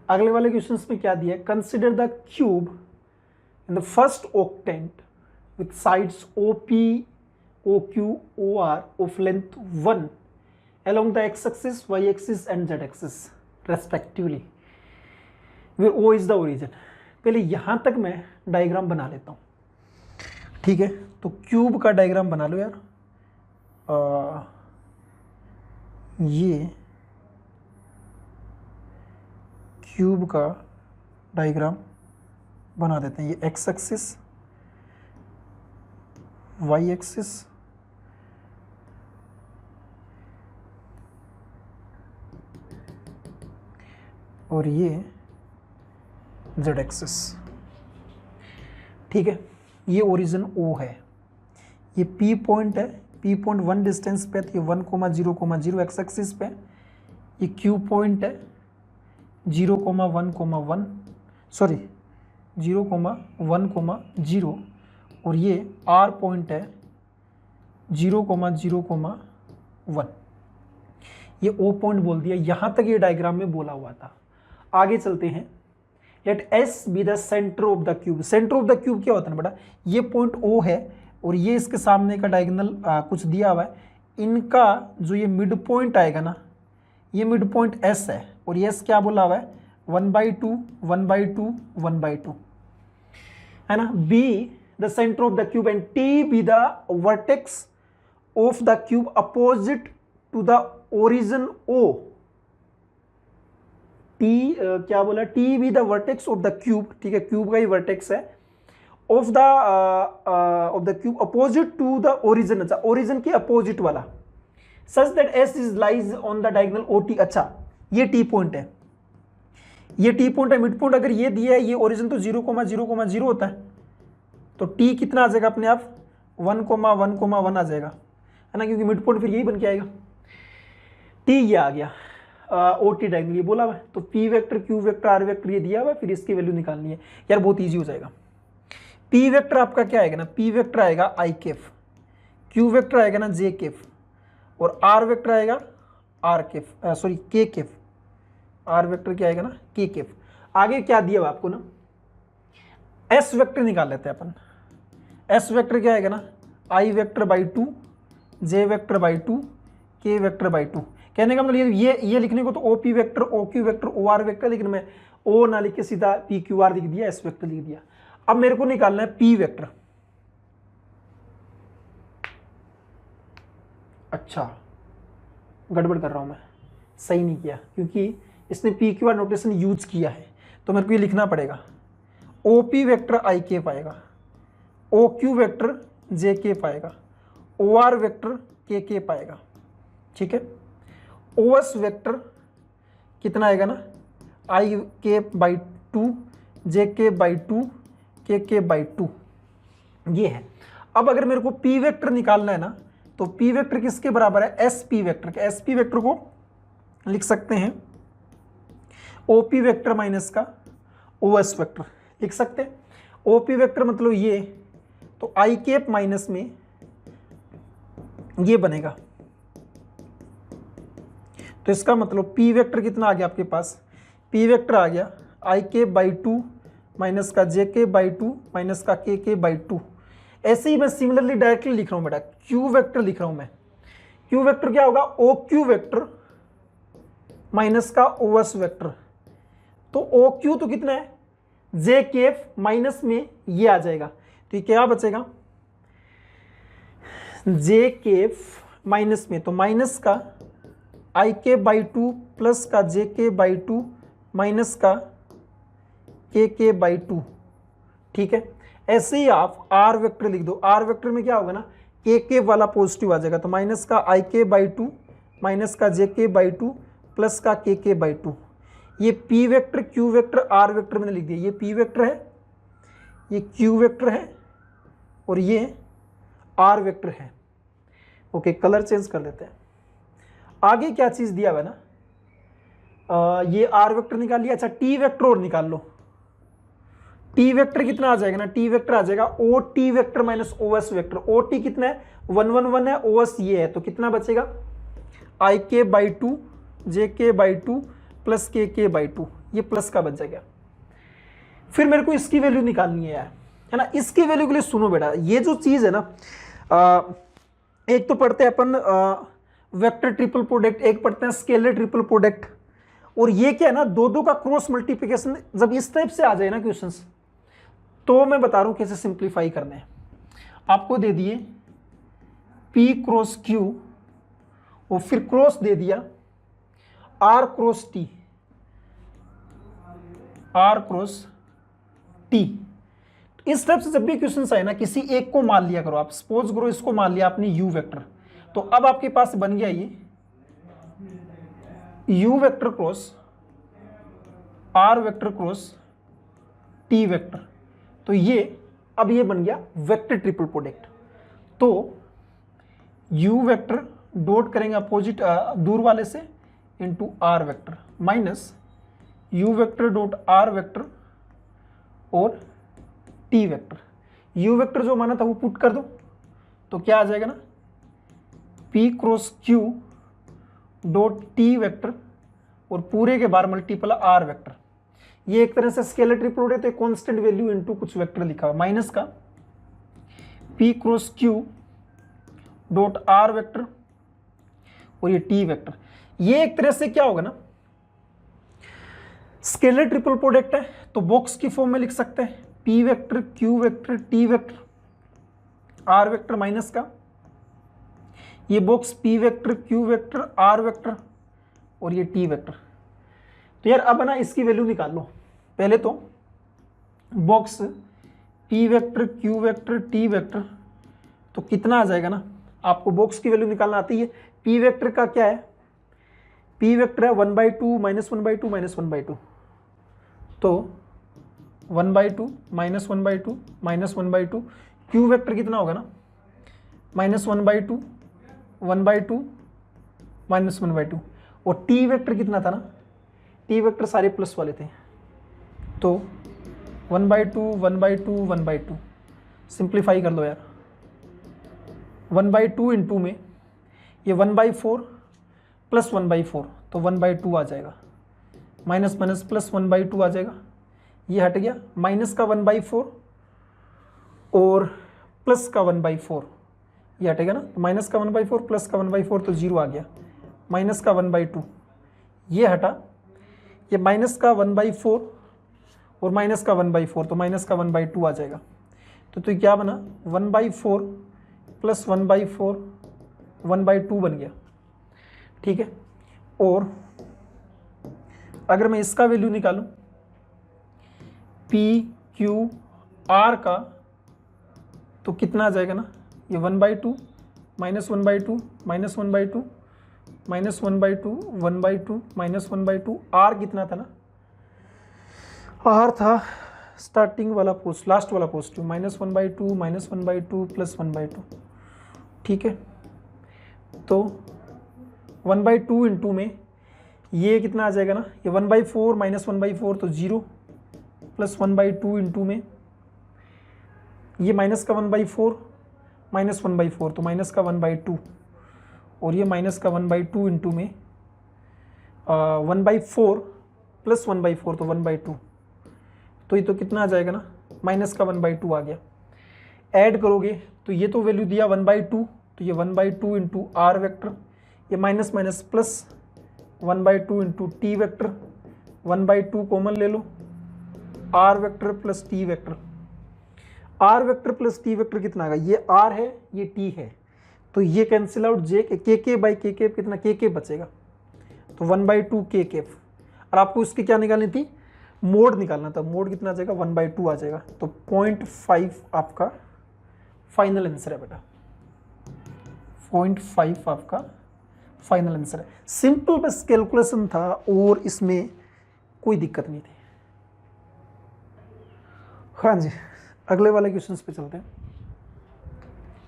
अगले वाले क्वेश्चन में क्या दिया है, consider the cube in the first octant with sides OP, OQ, OR of length 1 along the x-axis, y-axis and z-axis respectively where O is the origin। पहले यहां तक मैं डायग्राम बना लेता हूं, ठीक है। तो क्यूब का डायग्राम बना लो यार। ये क्यूब का डायग्राम बना देते हैं। ये एक्स एक्सिस, वाई एक्सिस, और ये जेड एक्सिस, ठीक है। ये ओरिजिन O है, ये P पॉइंट है, P पॉइंट 1 डिस्टेंस पे, तो ये 1,0,0 एक्स एक्सिस पे। ये Q पॉइंट है 0,1,1 सॉरी 0,1,0 और ये R पॉइंट है 0,0,1। ये O पॉइंट बोल दिया। यहाँ तक ये डायग्राम में बोला हुआ था। आगे चलते हैं। Let S be the centre of the cube. Centre of the cube क्या होता है ना बेटा, ये पॉइंट O है और ये इसके सामने का डायगोनल कुछ दिया हुआ है। इनका जो ये मिड पॉइंट आएगा ना, ये मिड पॉइंट S है और ये S क्या बोला हुआ है 1/2 1/2 1/2 है ना। B the centre of the cube and T be the vertex of the cube opposite to the origin O। T क्या बोला, T be the vertex of the cube, ठीक है, क्यूब का ही वर्टेक्स है, of the cube opposite to the origin. अच्छा, origin के अपोजिट वाला, such that S is lies on the diagonal OT। अच्छा, ये T पॉइंट है, ये T पॉइंट है, मिड पॉइंट अगर ये दिया है, ये ओरिजिन तो 0,0,0 होता है, तो T कितना आ जाएगा अपने आप 1,1,1 आ जाएगा, है ना, क्योंकि मिड पॉइंट फिर यही बन के आएगा। T ये आ गया, OT डायगोनल ये बोला हुआ है, तो P vector, Q vector, R vector ये दिया हुआ है, फिर इसकी वैल्यू निकालनी है यार, बहुत ईजी हो जाएगा। P वेक्टर आपका क्या आएगा ना, P वेक्टर आएगा I कैफ, Q वेक्टर आएगा ना J कैफ, और R वेक्टर आएगा R Kaif, sorry K Kaif. R vector क्या आएगा ना K कैफ। आगे क्या दिया हुआ आपको ना, S वेक्टर निकाल लेते हैं अपन। S वेक्टर क्या आएगा ना, I vector by 2, J vector by 2, K vector by 2। कहने का मतलब ये लिखने को तो OP vector, OQ vector, OR vector, लेकिन मैं O ना लिख के सीधा PQR लिख दिया, S वेक्टर लिख दिया। अब मेरे को निकालना है P वेक्टर। अच्छा, गड़बड़ कर रहा हूं मैं, सही नहीं किया, क्योंकि इसने PQR नोटेशन यूज किया है, तो मेरे को ये लिखना पड़ेगा। OP वेक्टर I के पाएगा, OQ वेक्टर J के पाएगा, OR वेक्टर K पाएगा, ठीक है। OS वेक्टर कितना आएगा ना, I के बाई 2, J के बाई 2, K बाई 2, ये है। अब अगर मेरे को P वेक्टर निकालना है ना, तो P वेक्टर किसके बराबर है, SP वेक्टर के। SP वेक्टर को लिख सकते हैं OP वेक्टर माइनस का OS वेक्टर लिख सकते हैं। OP वेक्टर मतलब ये, तो I कैप माइनस में ये बनेगा, तो इसका मतलब P वेक्टर कितना आ गया आपके पास, P वेक्टर आ गया I के बाई 2 माइनस का J के बाई 2 माइनस का K बाई 2। ऐसे ही मैं सिमिलरली डायरेक्टली लिख रहा हूं बेटा, Q वेक्टर लिख रहा हूं मैं। Q वेक्टर क्या होगा, OQ वेक्टर माइनस का OS वेक्टर। तो OQ तो कितना है, J केफ माइनस में ये आ जाएगा, तो ये क्या बचेगा J केफ माइनस में, तो माइनस का I के बाई 2 प्लस का J के बाई 2 माइनस का K बाई 2, ठीक है। ऐसे ही आप R वेक्टर लिख दो। R वेक्टर में क्या होगा ना, K वाला पॉजिटिव आ जाएगा, तो माइनस का I के बाई 2 माइनस का J के बाई 2 प्लस का K बाई 2। ये P vector, Q vector, R vector मैंने लिख दिया। ये P वेक्टर है, ये Q वेक्टर है, और ये R वेक्टर है। ओके, कलर चेंज कर लेते हैं। आगे क्या चीज दिया हुआ है ना, ये R वेक्टर निकाल लिया। अच्छा, T वेक्टर और निकाल लो। T वेक्टर कितना आ जाएगा ना, T वेक्टर आ जाएगा OT vector minus OS vector. OT कितना है 1 1 1 है, OS ये है, तो कितना बचेगा I के बाई 2 J के बाई 2 प्लस K बाई 2, ये प्लस का बच जाएगा। फिर मेरे को इसकी वैल्यू निकालनी है यार, है ना। इसकी वैल्यू के लिए सुनो बेटा, ये जो चीज है ना, एक तो पढ़ते हैं अपन वेक्टर ट्रिपल प्रोडक्ट, एक पढ़ते हैं स्केलर ट्रिपल प्रोडक्ट, और ये क्या है ना, दो दो का क्रॉस मल्टीप्लिकेशन जब इस टाइप से आ जाए ना क्वेश्चंस, तो मैं बता रहा हूं कैसे सिंप्लीफाई करना है। आपको दे दिए P क्रॉस Q और फिर क्रॉस दे दिया R cross T, R cross T। इस टाइप से जब भी क्वेश्चंस आए ना, किसी एक को मान लिया करो आप। सपोज करो इसको मान लिया आपने U वेक्टर, तो अब आपके पास बन गया ये U vector cross R vector cross T vector, तो ये अब ये बन गया वेक्टर ट्रिपल प्रोडक्ट। तो U वेक्टर डॉट करेंगे अपोजिट दूर वाले से into R vector minus U vector dot R vector और T वेक्टर। U वेक्टर जो माना था वो पुट कर दो, तो क्या आ जाएगा ना, P cross Q dot T vector और पूरे के बार मल्टीपल R वेक्टर। ये एक तरह से स्केलर ट्रिपल प्रोडक्ट है, कांस्टेंट वैल्यू इनटू कुछ वेक्टर लिखा हुआ माइनस का P cross Q dot R vector और ये T वेक्टर। ये एक तरह से क्या होगा ना, स्केलर ट्रिपल प्रोडक्ट है, तो बॉक्स की फॉर्म में लिख सकते हैं P vector Q vector T vector R vector minus का ये box P vector Q vector R vector और ये T वेक्टर। तो यार अब ना इसकी वैल्यू निकाल लो। पहले तो box P vector Q vector T vector, तो कितना आ जाएगा ना, आपको बॉक्स की वैल्यू निकालना आती है। P वेक्टर का क्या है, P वेक्टर है 1/2 माइनस 1/2 माइनस 1/2, तो 1/2 माइनस 1/2 माइनस 1/2। Q वेक्टर कितना होगा ना, माइनस 1/2 1/2 माइनस 1/2। और T वेक्टर कितना था ना, T वेक्टर सारे प्लस वाले थे, तो 1/2 1/2 1/2। सिंप्लीफाई कर लो यार, 1/2 इंटू में ये 1/4 प्लस 1/4, तो 1/2 आ जाएगा, माइनस माइनस प्लस 1/2 आ जाएगा, ये हट गया, माइनस का 1/4 और प्लस का 1/4 ये हटेगा ना, माइनस का 1/4 प्लस का 1/4 तो 0 आ गया, माइनस का 1/2 ये हटा, ये माइनस का 1/4 और माइनस का 1/4 तो माइनस का 1/2 आ जाएगा। तो क्या बना, 1/4 प्लस 1/4 1/2 बन गया, ठीक है। और अगर मैं इसका वैल्यू निकालूं P Q R का, तो कितना आ जाएगा ना, ये 1/2 minus 1/2 minus 1/2 minus 1/2 1/2 minus 1/2। R कितना था ना, R था स्टार्टिंग वाला पोस्ट, लास्ट वाला पॉजिटिव, माइनस 1/2 माइनस 1/2 प्लस 1/2, ठीक है। तो 1/2 इंटू में ये कितना आ जाएगा ना, ये 1/4 माइनस 1/4 तो 0 प्लस 1/2 इंटू में ये माइनस का 1/4 माइनस 1/4 तो माइनस का 1/2 और ये माइनस का 1/2 इंटू में 1/4 प्लस 1/4 तो 1/2, तो ये तो कितना आ जाएगा ना, माइनस का 1/2 आ गया। ऐड करोगे तो ये तो वैल्यू दिया 1/2, तो ये 1/2 इंटू R वेक्टर, ये minus minus plus 1/2 into T vector, 1/2 common ले लो, R vector plus T vector. R vector plus T vector कितना आएगा, ये R है ये T है, तो ये cancel out, k by k कितना, k बचेगा, तो 1/2 k। और आपको इसकी क्या निकालनी थी, मोड निकालना था, मोड कितना आ जाएगा, 1/2 आ जाएगा, तो 0.5 आपका फाइनल आंसर है बेटा, 0.5 आपका फाइनल आंसर है। सिंपल बस कैलकुलेशन था और इसमें कोई दिक्कत नहीं थी। हाँ जी, अगले वाले क्वेश्चंस पे चलते हैं।